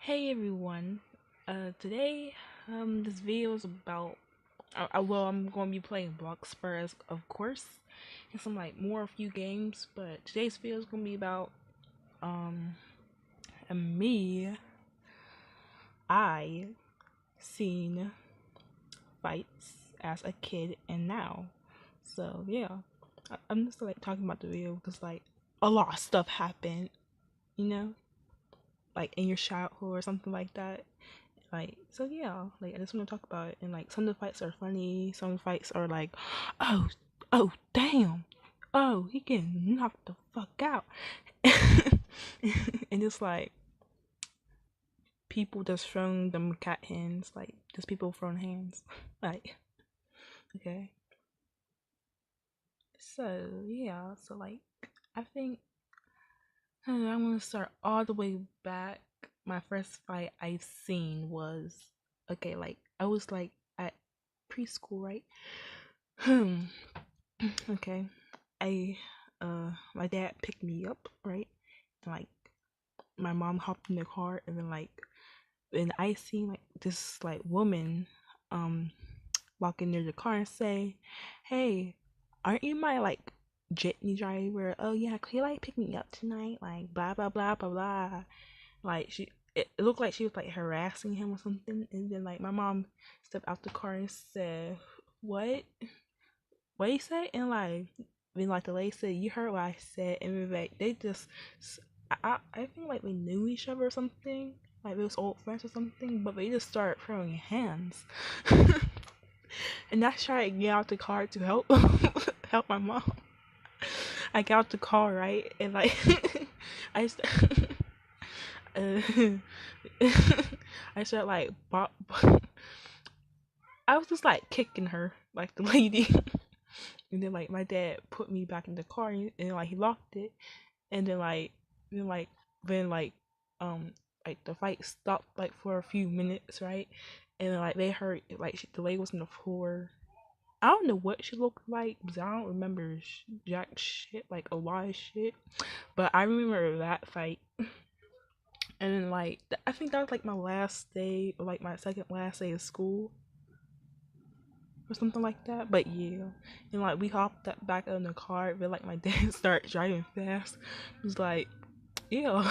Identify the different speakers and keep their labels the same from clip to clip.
Speaker 1: Hey everyone. Today, this video is about. I'm going to be playing Bloxburgh, of course, and some like more a few games. But today's video is going to be about um me. I seen fights as a kid and now. So yeah, I'm just like talking about the video because like a lot of stuff happened, you know, like in your childhood or something like that. Like, so yeah, like I just want to talk about it. And like some of the fights are funny, some fights are like, oh, oh, damn, oh, he getting knocked the fuck out. And it's like people just throwing them cat hands, like just people throwing hands. Like, okay. So yeah, so like I think I'm gonna start all the way back. My first fight I've seen was okay, like I was like at preschool, right? Hmm. Okay. I my dad picked me up, right? And like my mom hopped in the car and then like and I seen like this like woman um walk in near the car and say, "Hey, aren't you my like jitney driver? Oh yeah, can you like pick me up tonight? Like blah blah blah blah blah." Like it looked like she was like harassing him or something, and then like my mom stepped out the car and said, "What? What you say?" And like then like the lady said, "You heard what I said," and then like they just I think like we knew each other or something. Like we was old friends or something, but they just started throwing hands. And I tried to get out the car to help help my mom. I got out the car, right, and like I st- uh, I started like I was just like kicking her like the lady, and then like my dad put me back in the car and like he locked it, and then like then like um like the fight stopped like for a few minutes, right, and then like they heard like the lady was on the floor. I don't know what she looked like because I don't remember jack shit, like a lot of shit. But I remember that fight. And then like I think that was like my last day, or like my second last day of school or something like that. But yeah, and like we hopped back in the car, but like my dad started driving fast. It was like, yeah,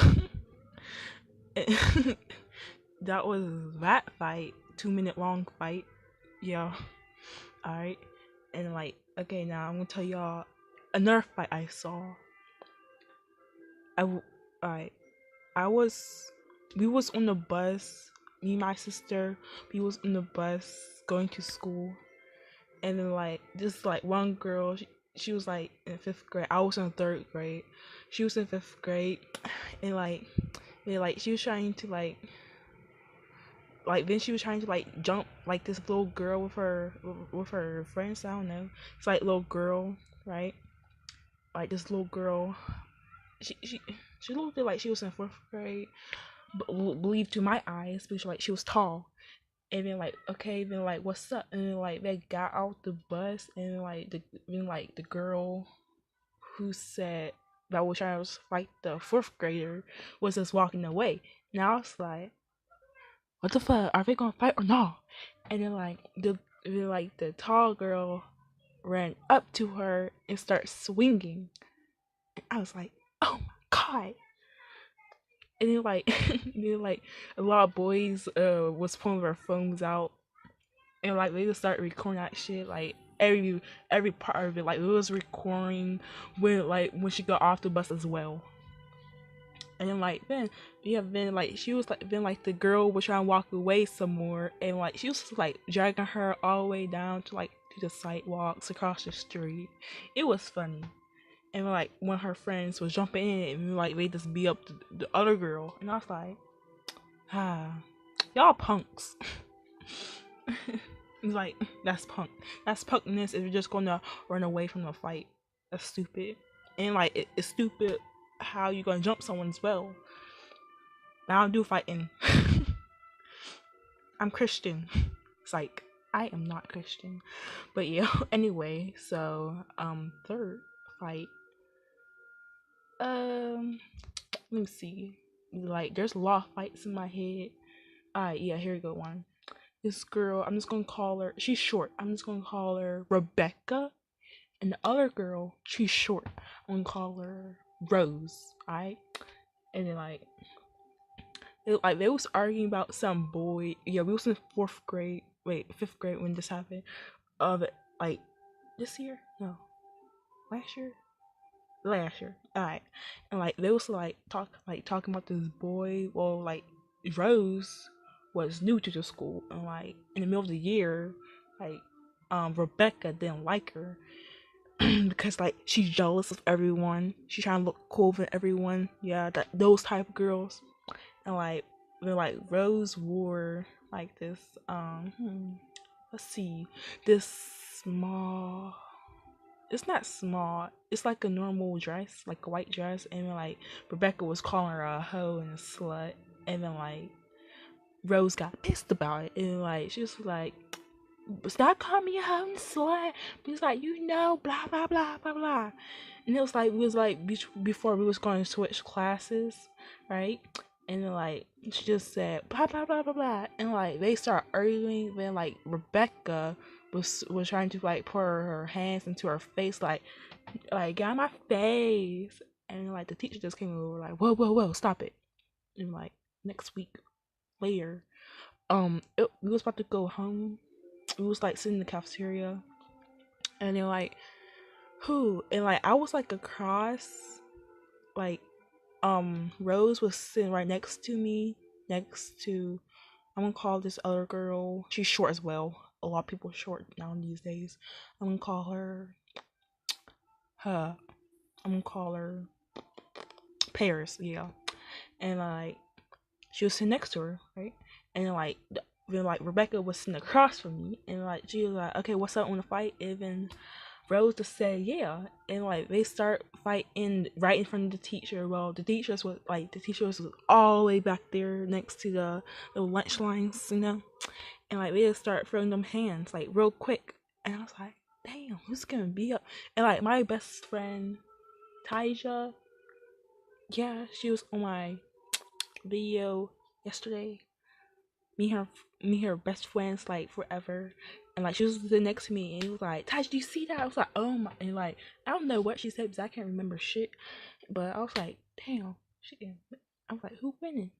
Speaker 1: that was that fight, 2 minute long fight. Yeah, all right, and like okay, now I'm gonna tell y'all another fight I saw. Alright, I was we was on the bus, me and my sister, we was on the bus going to school, and then like this like one girl, she was like in fifth grade. I was in third grade. She was in fifth grade, and like she was trying to like then she was trying to like jump like this little girl with her friends. I don't know. It's like little girl, right? Like this little girl. She she she looked like she was in fourth grade, believed to my eyes because like she was tall. And then like okay, then like what's up? And then like they got out the bus, and like the girl who said that was trying to fight the fourth grader was just walking away. Now it's like, what the fuck? Are they gonna fight or not? And then the tall girl ran up to her and started swinging. And I was like, oh my god. And then like then like a lot of boys was pulling their phones out, and like they just started recording that shit, like every part of it, like it was recording when she got off the bus as well. And then like then like she was like then like the girl was trying to walk away some more, and like she was just, like dragging her all the way down to the sidewalks across the street. It was funny. And like one of her friends was jumping in, and like they just beat up the other girl, and I was like, ah, y'all punks. It's like that's punk. That's punkness if you're just gonna run away from the fight. That's stupid. And like it's stupid how you gonna jump someone as well. I don't do fighting. I'm Christian. It's like I am not Christian. But yeah, anyway, so third fight. Let me see. like there's a lot of fights in my head. Alright, yeah, here we go. One. This girl, I'm just gonna call her. She's short. I'm just gonna call her Rebecca. And the other girl, she's short. I'm gonna call her Rose. Alright. And then they was arguing about some boy. Yeah, we was in fourth grade. Wait, fifth grade when this happened. But like this year? No, last year. Last year. Alright. And like they was talking about this boy. Well, like Rose was new to the school, and like in the middle of the year, like Rebecca didn't like her because like she's jealous of everyone. She's trying to look cool for everyone. Yeah, those type of girls. And like Rose wore like this let's see, this small, it's not small, it's like a normal dress, like a white dress. And then like Rebecca was calling her a hoe and a slut. And then like Rose got pissed about it, and like she was like, stop calling me a hoe and a slut. But it's like, blah blah blah blah blah. And it was like before we was going to switch classes, right? And then like she just said blah blah blah blah blah, and like they start arguing. Then like Rebecca was trying to like put her hands into her face, like get out of my face. And like the teacher just came over, like, whoa whoa whoa, stop it. And like next week later, we was about to go home. We was like sitting in the cafeteria, and they're like, who? And like I was like across, like Rose was sitting right next to me, next to, I'm gonna call this other girl, she's short as well. A lot of people are short now these days. I'm gonna call her her I'm gonna call her Paris, yeah. And like she was sitting next to her, right? And then like Rebecca was sitting across from me, and like she was like, okay, what's up, on the fight? And then Rose just said, yeah. And like they start fighting right in front of the teacher. Well, the teachers was all the way back there next to the lunch lines, And like they just start throwing them hands like real quick. And I was like, damn, who's gonna be up? And like my best friend Taija, yeah, she was on my video yesterday. Me and her best friends like forever. And like she was sitting next to me, and he was like, Taj, do you see that? I was like, oh my. And like I don't know what she said because I can't remember shit. But I was like, damn, shit. I was like, who winning?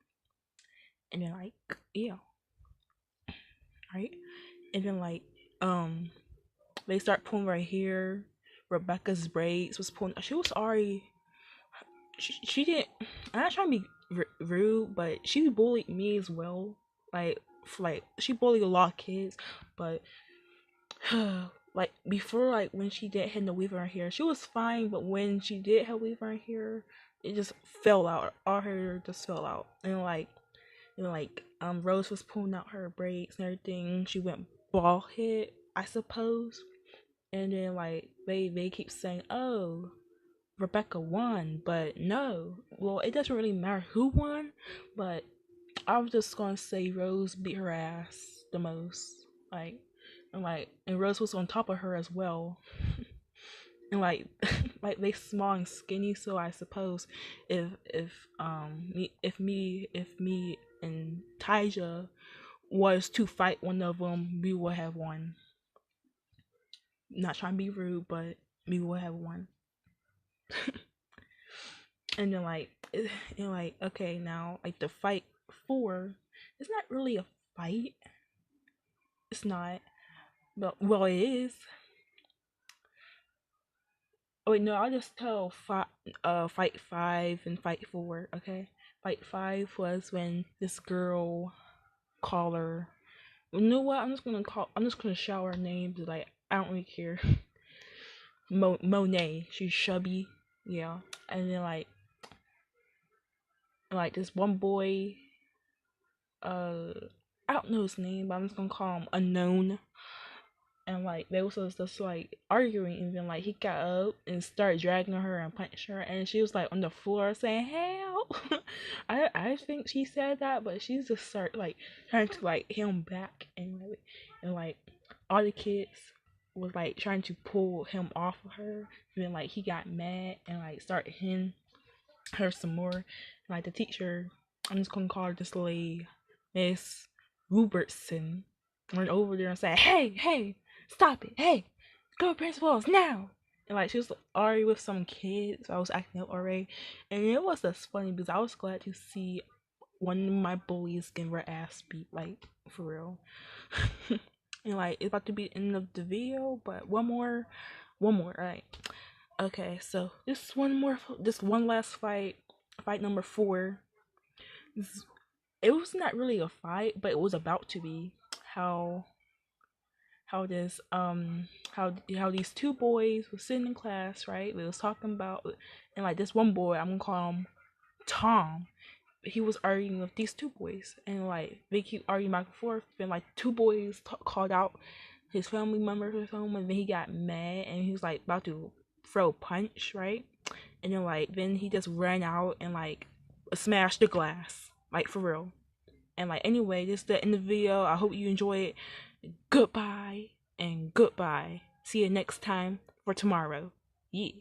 Speaker 1: And then like, yeah, right. And then like they start pulling right here. Rebecca's braids was pulling. She was already. She didn't. I'm not trying to be rude, but she bullied me as well. Like she bullied a lot of kids, but like before, like when she did have the weave in her hair, she was fine. But when she did have weave in her hair, it just fell out. All her hair just fell out. And Rose was pulling out her braids and everything. She went bald head, I suppose. And then like they keep saying, oh, Rebecca won, but no. Well, it doesn't really matter who won, but I was just gonna say Rose beat her ass the most. Like, and Rose was on top of her as well. And like like they small and skinny, so I suppose if me and Taija was to fight one of them, we would have won. Not trying to be rude, but we would have won. And then okay, now like the fight four, it's not really a fight. It's not. But well, it is. Oh wait, no, I'll just tell fight five and fight four. Okay, fight five was when this girl called her. You know what? I'm just gonna shout her name. Like I don't really care. Monet. She's chubby. Yeah, and then like this one boy. I don't know his name, but I'm just gonna call him Unknown. And like they was just like arguing, and then like he got up and started dragging her and punched her, and she was like on the floor saying help. I think she said that, but she's just start like trying to like hit him back, and like all the kids was like trying to pull him off of her, and then like he got mad and like started hitting her some more. Like the teacher I'm just gonna call this lady Miss Robertson. Went over there and said, hey, stop it, hey, go to principal's now. And like she was already with some kids, so I was acting up already, and it was just funny because I was glad to see one of my bullies getting her ass beat, like for real. And like it's about to be the end of the video, but one more, right? Okay, so this one last fight, fight number 4. It was not really a fight, but it was about to be. How this how these two boys were sitting in class, right? They was talking about, and like this one boy, I'm gonna call him Tom. He was arguing with these two boys, and like they keep arguing back and forth. And like two boys called out his family members or something, and then he got mad and he was like about to throw a punch, right? And then he just ran out and like smashed the glass, like for real. And like anyway, this is the end of the video. I hope you enjoy it. Goodbye and goodbye. See you next time for tomorrow. Yeah.